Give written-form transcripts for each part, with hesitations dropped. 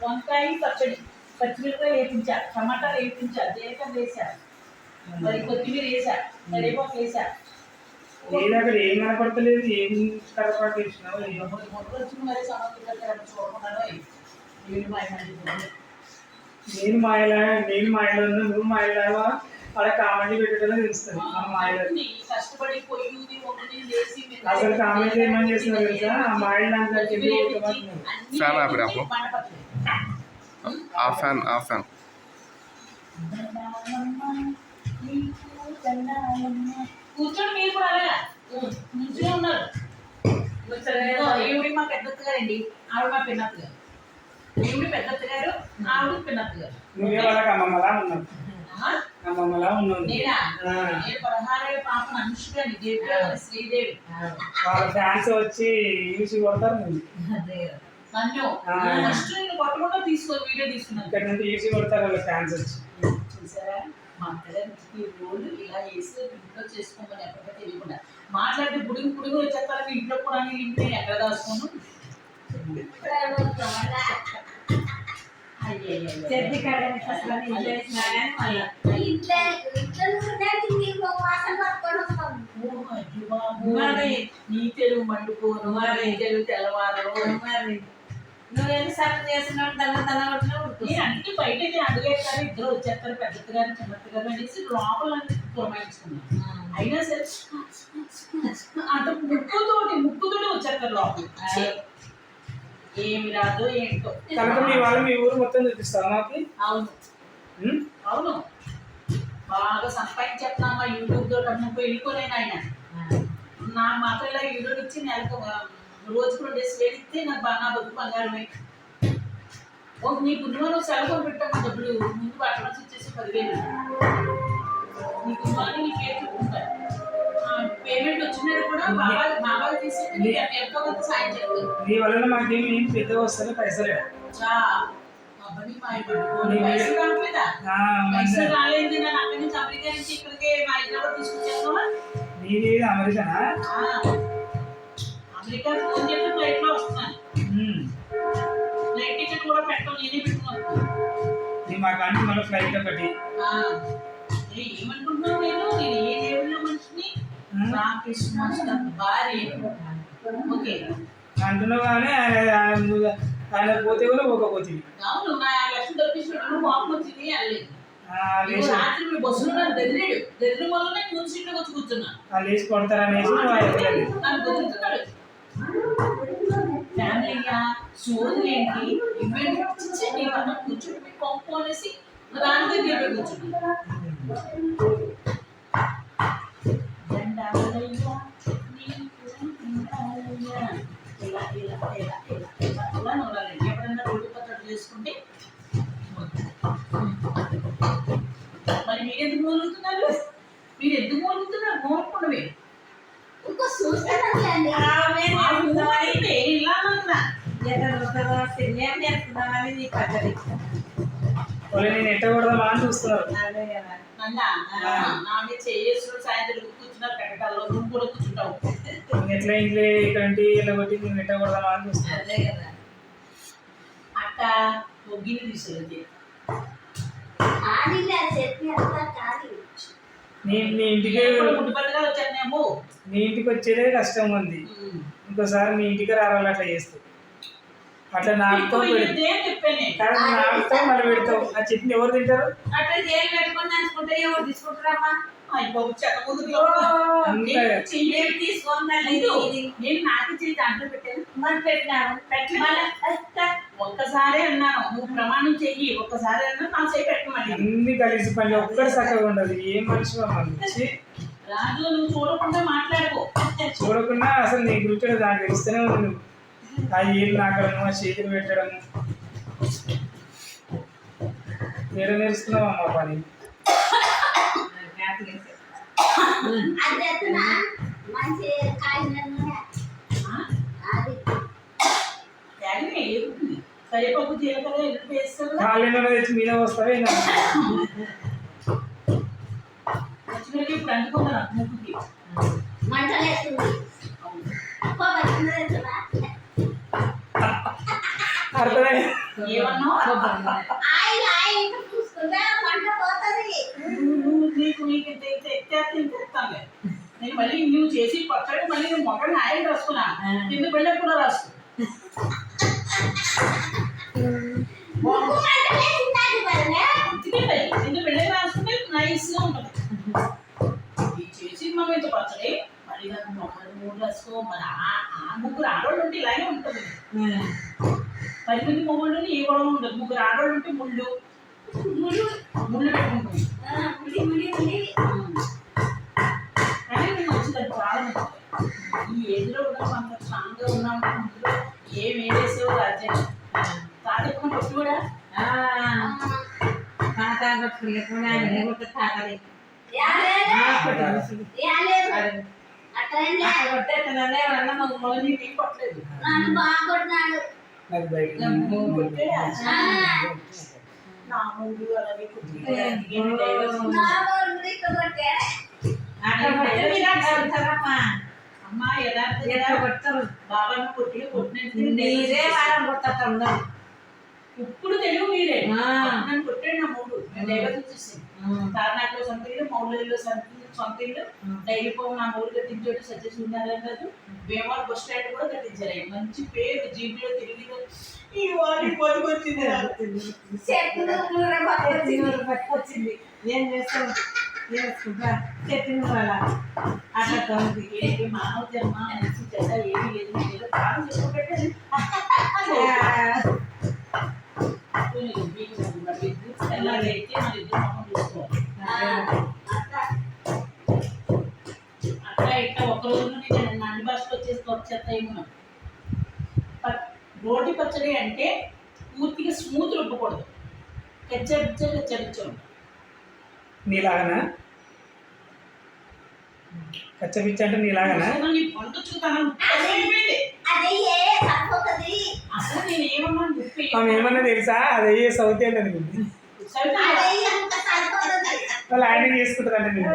వంకాయ పచ్చడి, పచ్చిమిరపకాయ వేపించా, టమాటా వేపించా, జీలకర్ర వేసా, మరి కొత్తిమీర వేసా, కరివేపాకు వేసా. అక్కడ ఏం కనపడతలేదు, ఏం కనపడతా ఇచ్చినావు వచ్చింది మరి సమర్థం చూడకుండా నేను మాయలో నువ్వు మాయలావా అలా కామెంట్ పెట్టడం తెలుస్తుంది కష్టపడి అసలు కామెంట్ ఏమని చేస్తున్నారు తెలుసా ఆ మాయలు కూర్చొని మీరు కూడా అలాగా నుంచే ఉన్నారు. ఈవిడి మా పెద్దత్త గారండి, ఆవిడ మా పిన్నత్త గారు. ఈవిడి పెద్దత్త గారు, ఆవిడ పిన్నత్త గారు. నువ్వే వాళ్ళకి అమ్మమ్మలా ఉన్నావు. అమ్మమ్మలా ఉన్నావు. నేను 16 పాప అనుష్కని శ్రీదేవి. వాళ్ళ ఫ్యాన్స్ వచ్చి ఈసి కొడతారు నన్ను ఫస్ట్ నేను కొట్టకుండా వీడియో తీసుకున్నాను. ఇక్కడ నుండి ఈసి కొడతారు వాళ్ళ ఫ్యాన్స్ వచ్చి. చూసారా మా అత్తగారికి రోజు ఇలా వేసి ఇంట్లో చేసుకోమని ఎక్కడికి తెలియకుండా మాట్లాడితే పుడుగు పుడుగు వచ్చేస్తారని ఇంట్లో కూడా ఇంటి నేను ఎక్కడ దాచుకోను. నీ తెలుగు మండుకోను తెలుగు తెల్లవారు నువ్వేమి సర్వ్ చేస్తున్నావు అన్ని బయట అడుగేస్తారు. ఇద్దరు వచ్చేస్తారు, పెద్దత్త గారు చిన్నత్త గారు అనేసి లోపల పురమాయించుకున్నాం. అయినా సరే అంత ముక్కుతోటి వచ్చేస్తారు లోపల. ఏమి రాదు ఏంటో. మీ ఊరు మొత్తం చూపిస్తావా మాకు? అవును అవును బాగా సంపాదించేస్తున్నామా యూట్యూబ్ తోటి. ముప్పై వెళ్ళిపోలేను ఆయన నా మాత్రం ఇలా యూట్యూబ్ ఇచ్చి నెలకు రోజుకు 2 డేస్ వేడిస్తే నాకు బాగా బతుకు బంగారమే. నీ పుణ్యమాను సెలవు పెట్టాము డబ్బులు ముందు అడ్వాన్స్ ఇచ్చేసి 10,000 నీ పుణ్యమాని నీ పేరు చెప్పుకుంటారు. పేమెంట్ వచ్చినట్టు కూడా బాగా తీసి ఎంతో కొంత సాయం చేస్తారు. నీ వలన మాకేమి పెద్దగా వస్తుంది పైసలే. పైసలు రావట్లేదా? పైసలు రాలేదు. నేను అక్కడి నుంచి అమెరికా నుంచి ఇక్కడికి మా హైదరాబాద్ తీసుకొచ్చాను. నీది అమెరికానా? అమెరికా ఫోన్ చేస్తే ఫ్లైట్ లో వస్తున్నాను. ఫ్లైట్ టికెట్ కూడా పెట్టడం నేనే పెట్టుకున్నాను. మా కానీ మళ్ళీ ఫ్లైట్ ఒకటి ఏమనుకుంటున్నావు? నేను ఏ దేవుళ్ళ మనిషిని రామకృష్ణ భార్య ఓకే అంటున్నావు. కానీ ఆయన పోతే కూడా పోకపోతే అవును నా 5 లక్షలు తప్పించినట్టు పాపం వచ్చింది అనలేదు. రాత్రి మీరు బస్సులో నన్ను దగ్గర వల్ల ముందు సీట్లోకి వచ్చి కూర్చున్నా. లేచి కొడతారనేసి నన్ను కుదురుతున్నాడు. ఫ్యామిలీగా సోదరు ఏంటి ఇవన్నీ నీకన్నా కూర్చుని పంపు అనేసి దాని దగ్గర కూర్చున్నా. ఎప్పుడన్నా రోడ్డు పచ్చడి చేసుకుంటే మరి మీరెందుకు మూలుగుతున్నారు? మూలకుండవే ఇలా నేను ఎట్ట కొడదామా అని చూస్తున్నారు. చేస్తున్న సాయంత్రం కూర్చున్నారు కట్టడాల్లో రూమ్ కూడా కూర్చుంటావు. ఎట్లా ఇంట్లో ఇక్కడ ఇలా కొట్టి నేను ఎట్ట కొడదామా అని చూస్తున్నాను. అదే కదా అక్క ఒగ్గిని తీసుకురండి. నీ ఇంటికి వచ్చేదే కష్టం ఉంది. ఇంకోసారి నీ ఇంటికి రావాలి అట్లా చేస్తూ. అట్లా నాకుతో మళ్ళీ పెడతావు. ఆ చట్నీ ఎవరు తింటారు? అట్లా చేయాలి పెట్టుకొని అనుకుంటే ఎవరు తీసుకుంటారమ్మా? ఒక్కసారి అన్నాను నువ్వు ప్రమాణం చెయ్యి. ఒక్కసారి అన్నా నా చేయి పెట్టమని అన్ని కలిసి పని ఒక్కటి చక్కగా ఉండదు. ఏం మనిషి రాజు నువ్వు చూడకుండా మాట్లాడుకో. చూడకుండా అసలు నీ గురించి దానికి తెలుస్తూనే ఉంది. నువ్వు ఆ ఏళ్ళు నాకడము, ఆ చేతులు పెట్టడము నేర్చుకున్నావు అమ్మ పని. కరివేపాకు జీలకర్ర ఎదురు వేస్తారు. తెచ్చి మీద వస్తావే వచ్చినట్టు ఇప్పుడు అనుకున్నాను ముక్కుకి అర్థమై ఏమన్నా నీకు తెస్తానులే. నేను మళ్ళీ నువ్వు చేసి పచ్చడి మళ్ళీ నువ్వు మొక్కని ఆయిల్ రాసుకున్నా కింద బిళ్ళ కూడా రాసుకో. కింద బిళ్ళ రాసుకుంటే నైస్గా ఉంటుంది. ఇది చేసి మనం ఇంత పచ్చడి మళ్ళీ నాకు మొక్కలు 3 రాసుకో. మరి ఆ 3 ఆడవాళ్ళు ఉంటే ఇలాగే ఉంటుంది. 10 మంది మొగుళ్ళు ఏ గొడవ ఉండదు. 3 ఆడవాళ్ళు ఉంటే ముళ్ళు పెట్టుకుంటుంది. కానీ నేను వచ్చింది చాలా మంచిది. ఈ ఏజ్లో కూడా మనం స్ట్రాంగ్గా ఉన్నామంటే ముందులో ఏం వేసేవో రాజ్యం తాతకున్న పట్టు కూడా పట్టలేదు. నాకు బయట నా మూడు అలాగే అమ్మా యథార్థ బాబాను కొట్టి కొట్టిన ఇప్పుడు తెలుగు మీరే నన్ను కొట్టాడు. నా మూడు డైవర్స్ వచ్చేసింది. తారనాట్లో సొంత ఇల్లు, మౌలలో సొంత ఇల్లు, డైలీ పోవు నా మూడు కట్టించాడు. సత్యసూర్యనారాయణ రాజు భీమవరం బస్ స్టాండ్ కూడా కట్టించారు. మంచి పేరు జీబులో తిరిగి ఈ వాటి పొదిగొచ్చింది. వచ్చింది ఏం చేస్తాం చేసుకుంటా చెట్టు అట్లా ఏంటి మానవ జన్మ అనేసి చెడ్డ ఏమీ లేదు. ఏదో బాగా చెప్పుకుంటే ఎలాగైతే మన ఇద్దరు మొహం చూసుకోవాలి. అట్లా ఇట్లా ఒక రోజులో నేను అన్ని భాషలో వచ్చేస్తాయేమో. రోటి పచ్చడి అంటే పూర్తిగా స్మూత్ రుబ్బకూడదు. కచ్చబిచ్చ నీలాగనా కచ్చపిచ్చ అంటే నీలాగనా? నీ పంట చూస్తాను. అసలు నేను ఏమన్నా ఆమె ఏమన్నా తెలుసా? అది అయ్యే సౌత్ ఏంటి అనుకుంది. వాళ్ళు ఆయన చేసుకుంటారంటే నేను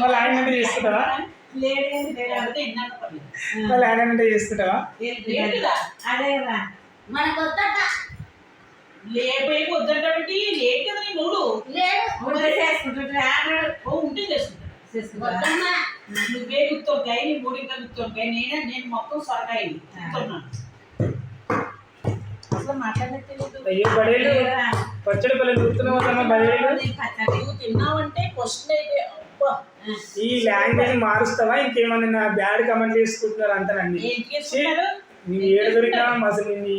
వాళ్ళు ఆయన అంటే చేసుకుంటావా? వాళ్ళు ఆయన అంటే చేసుకుంటావా? అదే లేపే వద్దంటే లేట్ కదా నీ మూడు ఉంటే చేసుకుంటా. నువ్వే గుర్తొక్కాయి, నీ మూడు ఇంకా గుర్తొక్కాయి. నేను మొత్తం సొరకాయ గుర్తున్నాను. అసలు మాట్లాడలేదు. అయ్యో బడేలు పచ్చడి పల్లె గుర్తున్నావు బడేలు. నువ్వు తిన్నావంటే క్వశ్చన్ అయితే అబ్బా ఈ లాంగ్వేజ్ మారుస్తావా? ఇంకేమన్నా బ్యాడ్ కమెంట్ చేసుకుంటున్నారు అంతనండి. నీ ఏడు దొరికినా అసలు నీ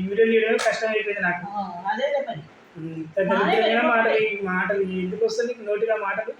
వీడియోలు చేయడం కష్టం అయిపోయింది నాకు. అదే పని మాటలు ఎందుకు వస్తుంది నీకు నోటిగా మాటలు?